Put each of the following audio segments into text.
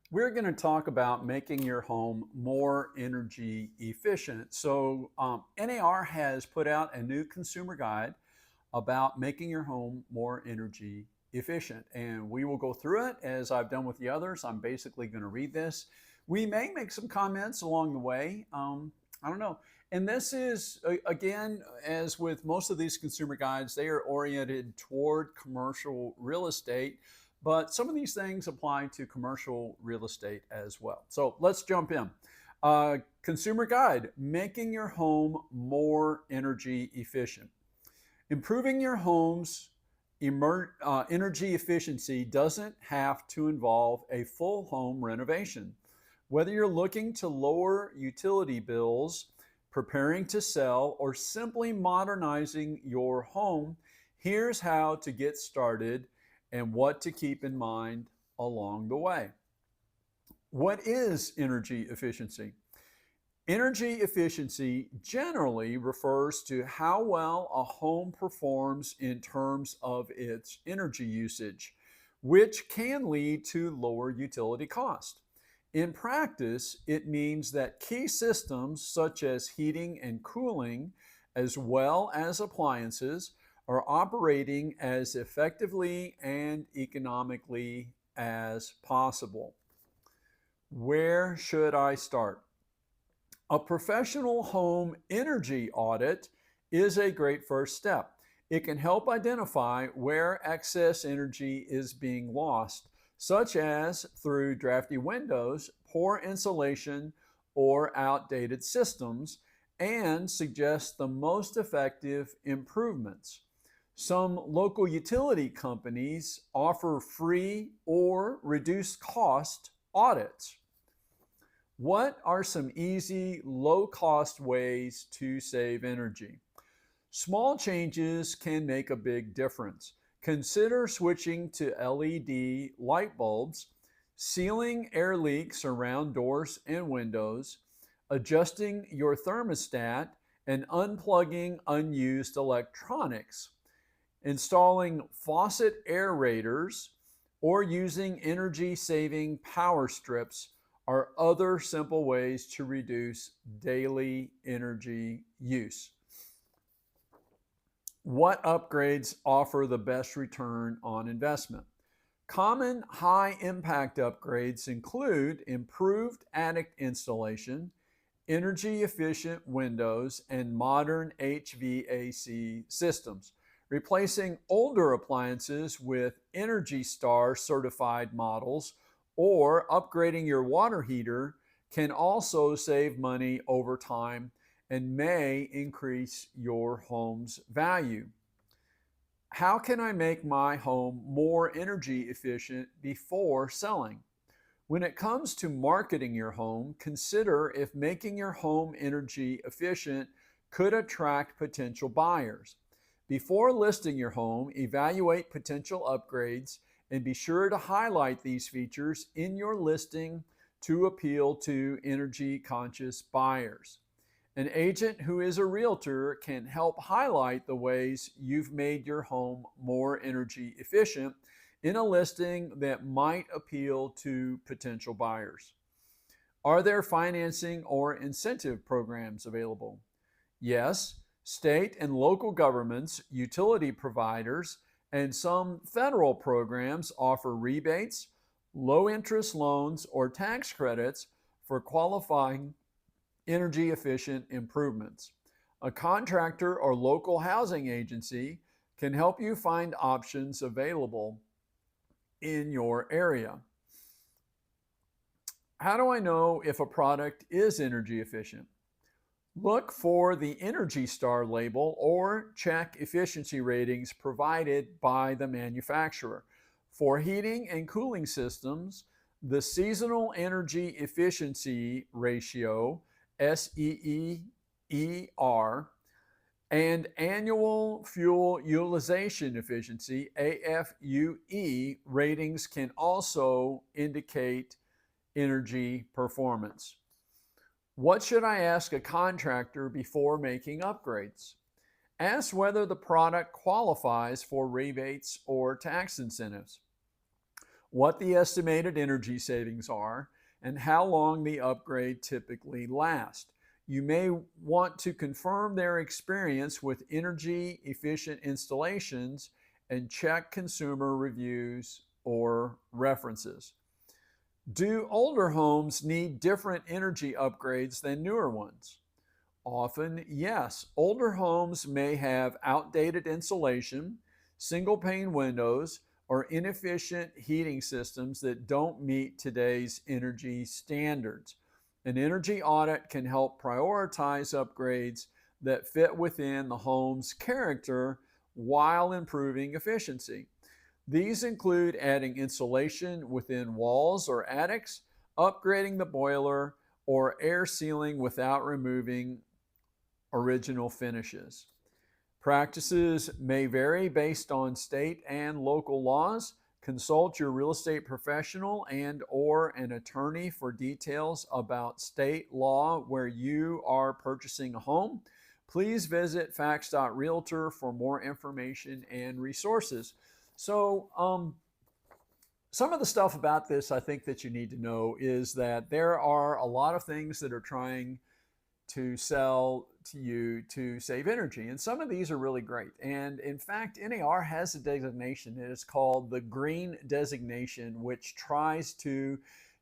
We're going to talk about making your home more energy efficient. NAR has put out a new consumer guide about making your home more energy efficient. And we will go through it as I've done with the others. I'm basically going to read this. We may make some comments along the way. I don't know. And this is, again, as with most of these consumer guides, they are oriented toward commercial real estate, but some of these things apply to commercial real estate as well. So let's jump in. Consumer guide, making your home more energy efficient. Improving your home's energy efficiency doesn't have to involve a full home renovation. Whether you're looking to lower utility bills, preparing to sell, or simply modernizing your home, here's how to get started and what to keep in mind along the way. What is energy efficiency? Energy efficiency generally refers to how well a home performs in terms of its energy usage, which can lead to lower utility cost. In practice, it means that key systems such as heating and cooling, as well as appliances, are operating as effectively and economically as possible. Where should I start? A professional home energy audit is a great first step. It can help identify where excess energy is being lost, such as through drafty windows, poor insulation, or outdated systems, and suggest the most effective improvements. Some local utility companies offer free or reduced cost audits. What are some easy, low-cost ways to save energy? Small changes can make a big difference. Consider switching to LED light bulbs, sealing air leaks around doors and windows, adjusting your thermostat, and unplugging unused electronics, installing faucet aerators, or using energy-saving power strips are other simple ways to reduce daily energy use. What upgrades offer the best return on investment? Common high impact upgrades include improved attic insulation, energy efficient windows, and modern HVAC systems. Replacing older appliances with Energy Star certified models or upgrading your water heater can also save money over time and may increase your home's value. How can I make my home more energy efficient before selling? When it comes to marketing your home, consider if making your home energy efficient could attract potential buyers. Before listing your home, evaluate potential upgrades and be sure to highlight these features in your listing to appeal to energy conscious buyers. An agent who is a realtor can help highlight the ways you've made your home more energy efficient in a listing that might appeal to potential buyers. Are there financing or incentive programs available? Yes, state and local governments, utility providers, and some federal programs offer rebates, low interest loans, or tax credits for qualifying energy efficient improvements. A contractor or local housing agency can help you find options available in your area. How do I know if a product is energy efficient? Look for the Energy Star label or check efficiency ratings provided by the manufacturer. For heating and cooling systems, the Seasonal Energy Efficiency Ratio, SEER, and Annual Fuel Utilization Efficiency, AFUE, ratings can also indicate energy performance. What should I ask a contractor before making upgrades? Ask whether the product qualifies for rebates or tax incentives. what the estimated energy savings are, and how long the upgrade typically lasts. You may want to confirm their experience with energy efficient installations and check consumer reviews or references. Do older homes need different energy upgrades than newer ones? Often, yes. Older homes may have outdated insulation, single pane windows, or inefficient heating systems that don't meet today's energy standards. An energy audit can help prioritize upgrades that fit within the home's character while improving efficiency. These include adding insulation within walls or attics, upgrading the boiler, or air sealing without removing original finishes. Practices may vary based on state and local laws. Consult your real estate professional and or an attorney for details about state law where you are purchasing a home. Please visit facts.realtor for more information and resources. So, some of the stuff about this I think that you need to know is that there are a lot of things that are trying to sell to you to save energy. And some of these are really great. And in fact, NAR has a designation. It is called the Green Designation, which tries to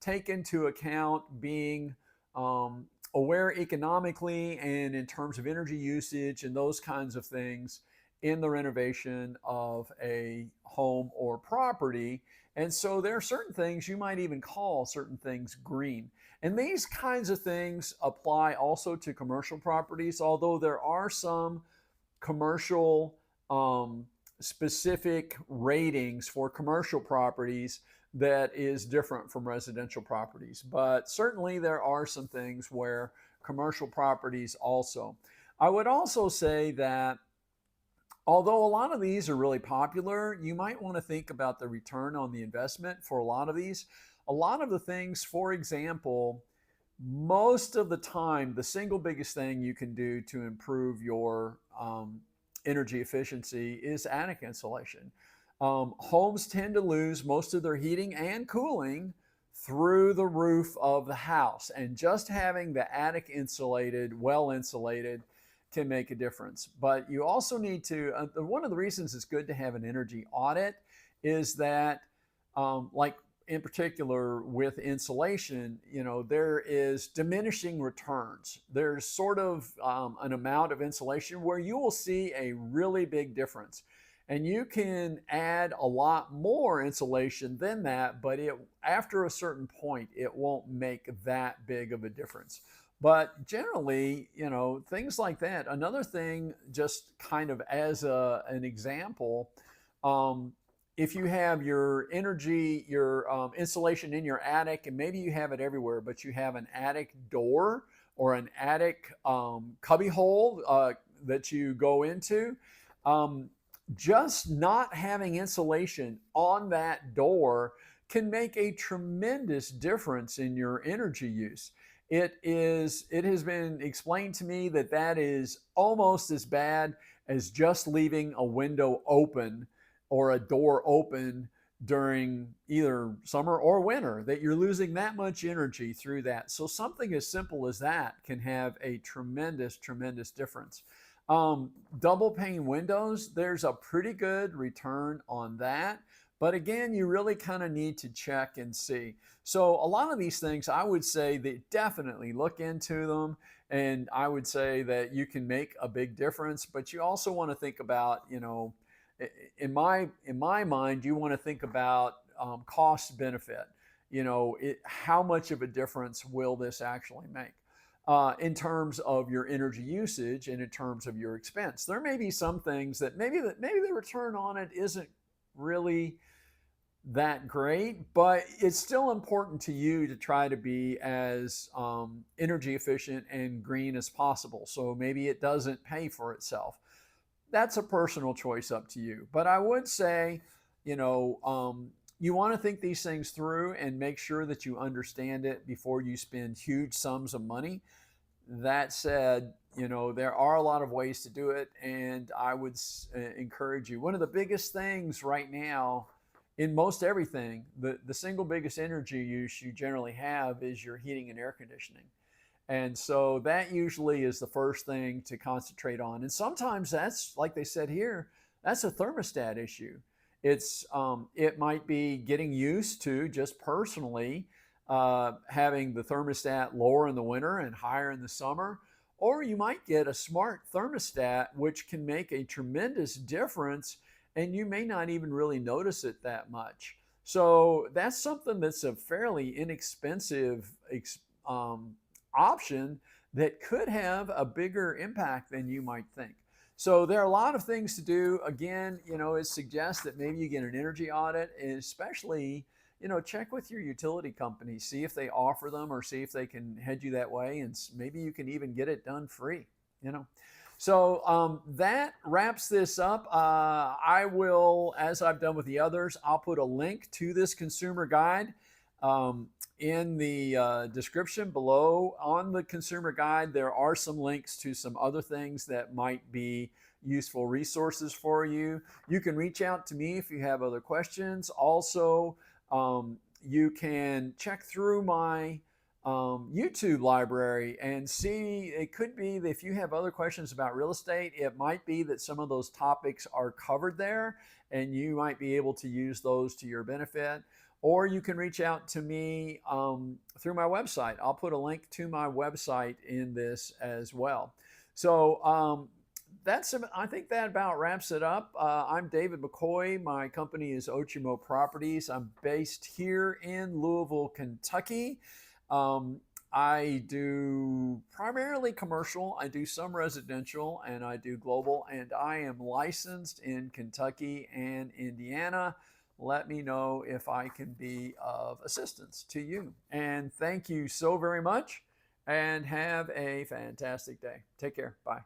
take into account being aware economically and in terms of energy usage and those kinds of things in the renovation of a home or property. And so there are certain things you might even call certain things green. And these kinds of things apply also to commercial properties, although there are some commercial specific ratings for commercial properties that is different from residential properties. But certainly there are some things where commercial properties also. I would also say that although a lot of these are really popular, you might want to think about the return on the investment for a lot of these. A lot of the things, for example, most of the time, the single biggest thing you can do to improve your energy efficiency is attic insulation. Homes tend to lose most of their heating and cooling through the roof of the house, and just having the attic insulated, well insulated, can make a difference. But you also need to, one of the reasons it's good to have an energy audit is that, like in particular with insulation, there is diminishing returns. There's sort of an amount of insulation where you will see a really big difference. And you can add a lot more insulation than that, but after a certain point, it won't make that big of a difference. But generally, things like that. Another thing, just kind of as an example, if you have your energy, your insulation in your attic, and maybe you have it everywhere, but you have an attic door or an attic cubby hole that you go into, just not having insulation on that door can make a tremendous difference in your energy use. It has been explained to me that that is almost as bad as just leaving a window open or a door open during either summer or winter, that you're losing that much energy through that. So something as simple as that can have a tremendous, tremendous difference. Double pane windows, there's a pretty good return on that. But again, you really kind of need to check and see. So a lot of these things, I would say that definitely look into them. And I would say that you can make a big difference, but you also want to think about, in my mind, you want to think about cost benefit. How much of a difference will this actually make? In terms of your energy usage and in terms of your expense. There may be some things that maybe the return on it isn't really that great, but it's still important to you to try to be as energy efficient and green as possible. So maybe it doesn't pay for itself. That's a personal choice up to you. But I would say, you want to think these things through and make sure that you understand it before you spend huge sums of money. That said, there are a lot of ways to do it, and I would encourage you. One of the biggest things right now in most everything, the single biggest energy use you generally have is your heating and air conditioning. And so that usually is the first thing to concentrate on. And sometimes that's, like they said here, that's a thermostat issue. It might be getting used to just personally having the thermostat lower in the winter and higher in the summer. Or you might get a smart thermostat, which can make a tremendous difference, and you may not even really notice it that much. So that's something that's a fairly inexpensive um, option that could have a bigger impact than you might think. So there are a lot of things to do. Again, it suggests that maybe you get an energy audit, and especially, check with your utility company, see if they offer them or see if they can head you that way, and maybe you can even get it done free. So that wraps this up. I will, as I've done with the others, I'll put a link to this consumer guide in the description below. On the consumer guide, there are some links to some other things that might be useful resources for you. You can reach out to me if you have other questions. Also, you can check through my YouTube library and see. It could be that if you have other questions about real estate, it might be that some of those topics are covered there and you might be able to use those to your benefit. Or you can reach out to me through my website. I'll put a link to my website in this as well. So I think that about wraps it up. I'm David McCoy. My company is OtimoProperties. I'm based here in Louisville, Kentucky. I do primarily commercial. I do some residential, and I do global. And I am licensed in Kentucky and Indiana. Let me know if I can be of assistance to you. And thank you so very much, and have a fantastic day. Take care. Bye.